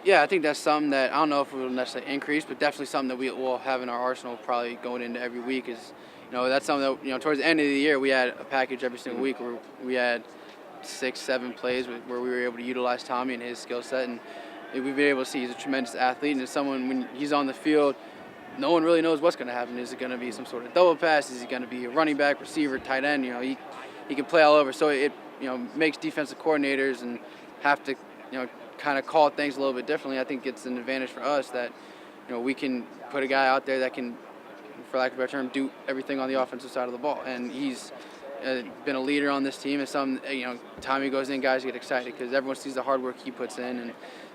Yeah, I think that's something that I don't know if it will necessarily increase, but definitely something that we will have in our arsenal probably going into every week is, that's something that, towards the end of the year we had a package every single week where we had 6, 7 plays where we were able to utilize Tommy and his skill set, and we've been able to see he's a tremendous athlete, and it's someone when he's on the field, no one really knows what's going to happen. Is it going to be some sort of double pass? Is he going to be a running back, receiver, tight end? He can play all over. So it makes defensive coordinators and have to kind of call things a little bit differently. I think it's an advantage for us that we can put a guy out there that can, for lack of a better term, do everything on the offensive side of the ball. And he's been a leader on this team. And time he goes in, guys get excited because everyone sees the hard work he puts in, and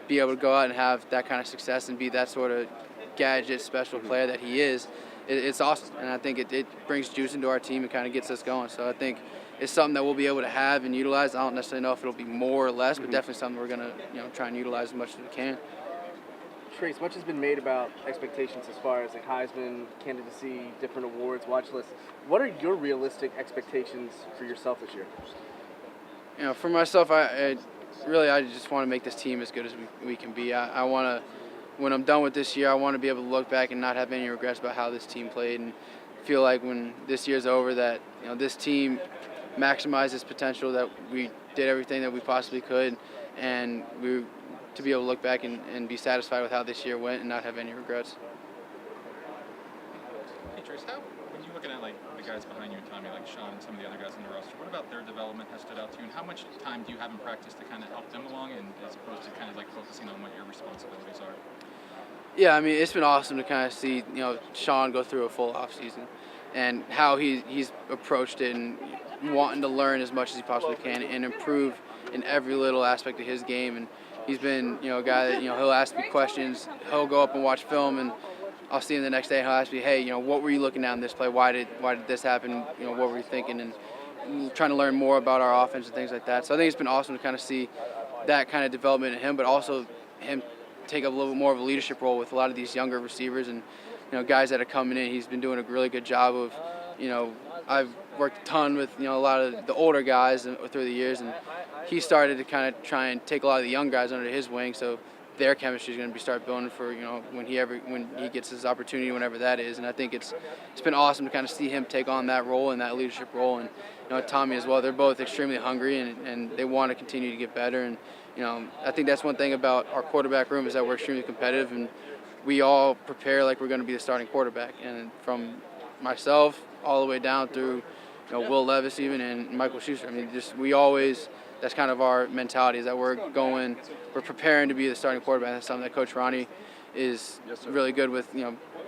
be able to go out and have that kind of success and be that sort of gadget special player that he is, it's awesome. And I think it brings juice into our team and kind of gets us going. So I think it's something that we'll be able to have and utilize. I don't necessarily know if it'll be more or less, but definitely something we're going to try and utilize as much as we can. Trace, much has been made about expectations as far as Heisman, candidacy, different awards, watch lists. What are your realistic expectations for yourself this year? For myself, I just want to make this team as good as we can be. I want to, when I'm done with this year, I want to be able to look back and not have any regrets about how this team played, and feel like when this year's over that this team maximized its potential, that we did everything that we possibly could, and to be able to look back and be satisfied with how this year went and not have any regrets. Hey Trace, when you're looking at the guys behind you and Tommy, like Sean and some of the other guys on the roster, what about their development has stood out to you, and how much time do you have in practice to kind of help them along, and as opposed to kind of focusing on what your responsibilities are? Yeah, I mean, it's been awesome to kind of see Sean go through a full off season and how he's approached it and wanting to learn as much as he possibly can and improve in every little aspect of his game. And he's been a guy that he'll ask me questions. He'll go up and watch film, and I'll see him the next day. And he'll ask me, hey, what were you looking at in this play? Why did this happen? What were you thinking? And trying to learn more about our offense and things like that. So I think it's been awesome to kind of see that kind of development in him, but also him take a little bit more of a leadership role with a lot of these younger receivers and guys that are coming in. He's been doing a really good job of I've worked a ton with a lot of the older guys through the years, and he started to kind of try and take a lot of the young guys under his wing, so their chemistry is going to start building for when he gets his opportunity, whenever that is. And I think it's been awesome to kind of see him take on that role and that leadership role, and Tommy as well. They're both extremely hungry and they want to continue to get better. And I think that's one thing about our quarterback room is that we're extremely competitive, and we all prepare like we're going to be the starting quarterback. And from myself all the way down through Will Levis even and Michael Schuster. I mean, that's kind of our mentality, is that we're preparing to be the starting quarterback. That's something that Coach Ronnie is really good with,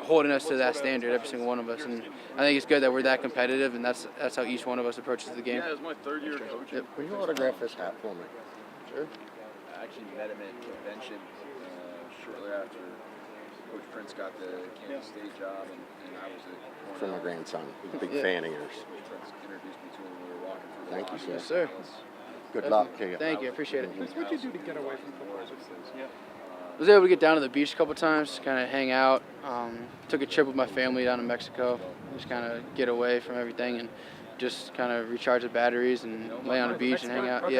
holding us to that standard, every single one of us. And I think it's good that we're that competitive, and that's how each one of us approaches the game. Yeah, it was my third year coaching. Yep. Will you autograph this hat for me? Sure. I actually met him at convention shortly after Coach Prince got the Kansas State job, and I was at Cornell. For my grandson. He's a big fan of yours. Prince introduced me to him when we were walking through the Thank you, lobby. Yes, sir. Good luck to you. Thank you. I appreciate it. What did you do to get away from football? I was able to get down to the beach a couple times, kind of hang out. Took a trip with my family down to Mexico, just kind of get away from everything and just kind of recharge the batteries and lay on the beach and hang out.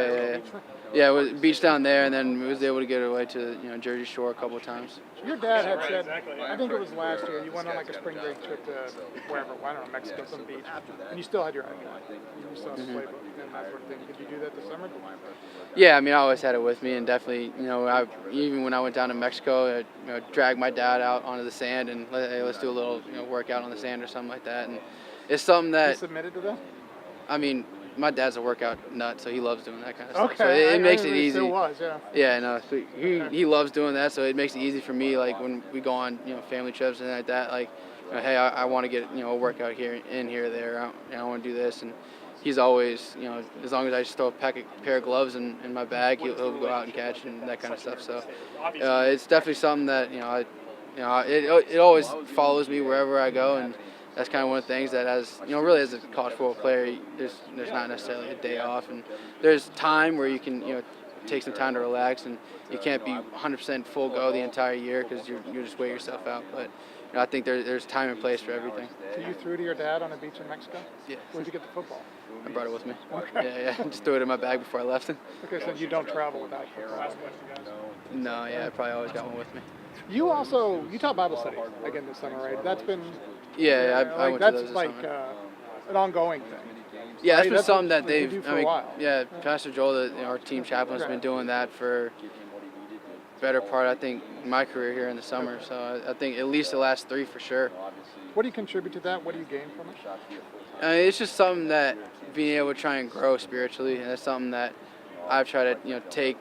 Yeah, it was beach down there, and then we was able to get away to Jersey Shore a couple of times. Your dad had said, I think it was last year, you went on a spring break trip to wherever, I don't know, Mexico, some beach, and you still had your iPad. You still had the playbook and that sort of thing. Could you do that this summer? Yeah, I mean, I always had it with me, and definitely, even when I went down to Mexico, I dragged my dad out onto the sand and let's do a little workout on the sand or something like that. And it's something that you submitted to that? I mean, my dad's a workout nut, so he loves doing that kind of stuff. Okay, So it makes it easy. Still was, yeah. Yeah, no, so he loves doing that, so it makes it easy for me. Like when we go on family trips and like that, like hey, I want to get a workout here, there. I want to do this, and he's always as long as I just throw a pair of gloves in my bag, he'll go out and catch and that kind of stuff. So it's definitely something that it always follows me wherever I go, and that's kind of one of the things that really as a college football player, there's not necessarily a day off, and there's time where you can take some time to relax, and you can't be 100% full go the entire year because you just wear yourself out. But I think there's time and place for everything. So you threw to your dad on a beach in Mexico? Yeah. Where'd you get the football? I brought it with me. Okay. Yeah, just threw it in my bag before I left. Okay, so you don't travel without football. No, yeah, I probably always got one with me. You taught Bible study again this summer, right? That's been Yeah, I like went that's to those this like summer. an ongoing thing. Yeah, that's Right, been that's something what that you they've. do for I a mean, while. yeah, Pastor Joel, our team chaplain, has been doing that for better part, I think, my career here in the summer. So I think at least the last 3 for sure. What do you contribute to that? What do you gain from it? It's just something that being able to try and grow spiritually, and that's something that I've tried to take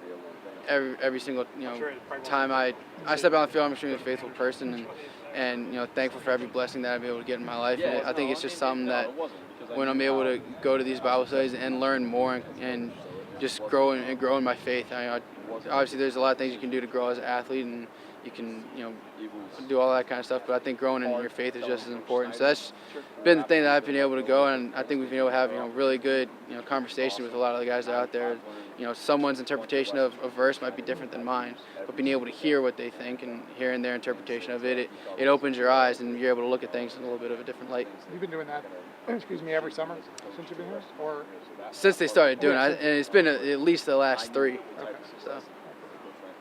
every single time I step out on the field. I'm an extremely faithful person, and thankful for every blessing that I've been able to get in my life. And I think it's just something that when I'm able to go to these Bible studies and learn more and just grow in my faith. Obviously, there's a lot of things you can do to grow as an athlete, and you can do all that kind of stuff. But I think growing in your faith is just as important. So that's been the thing that I've been able to go, and I think we've been able to have really good conversation with a lot of the guys that are out there. Someone's interpretation of a verse might be different than mine, but being able to hear what they think and hearing their interpretation of it opens your eyes, and you're able to look at things in a little bit of a different light. You've been doing that, every summer since you've been here, or Since they started doing it, and it's been at least the last 3. Okay.